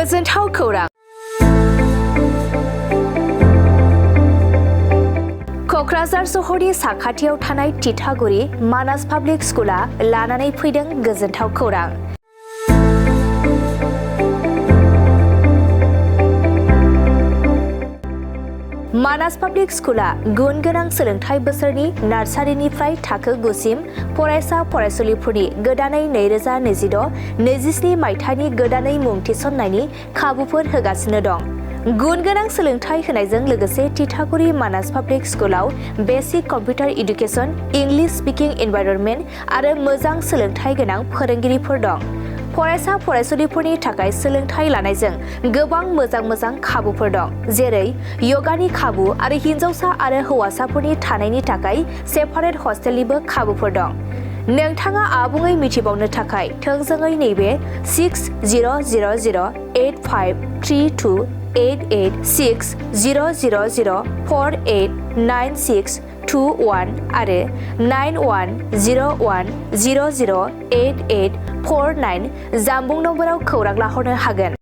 गोजोनथाव खौरां। क'क्राझार सहरनि साखाथियाव थानाय तितागुरि मानास पाब्लिक स्कुला लानानै फैदों गोजोनथाव खौरां। मानास पाब्लिक स्कुला गुन गोनां सोलोंथाइ बोसोरनि नार्सारिनिफ्राय थाखो 9 सिम फरायसा फरायसुलिफोरनि गोदानै 2026-27 मायथाइनि गोदानै मुं थिसननायनि खाबुफोर होगासिनो दं। गुन गोनां सोलोंथाइ होनायजों लोगोसे तितागुरि मानास पाब्लिक स्कुलाव बेसिक कम्पिउटार इडुकेसन, इंलिश स्पीकिं एनवायरनमेन्ट आरो मोजां सोलोंथाइ गोनां फोरोंगिरिफोर दं। फरायसा फरायसुलिफोरनि थाखाय सोलोंथाइ लानायजों गोबां मोजां खाबुफोर दं, जेरै यगानि खाबु आरो हिन्जावसा आरो हौवासाफोरनि थानायनि थाखाय सेपारेट हस्टेलनिबो खाबुफोर दं। नोंथाङा आबुङै मिथिबावनो थाखाय थोंजोङै नैबे 600082383600048962 आरो 9101008849 जानबुं नम्बराव खौरां लाहरनो हागोन।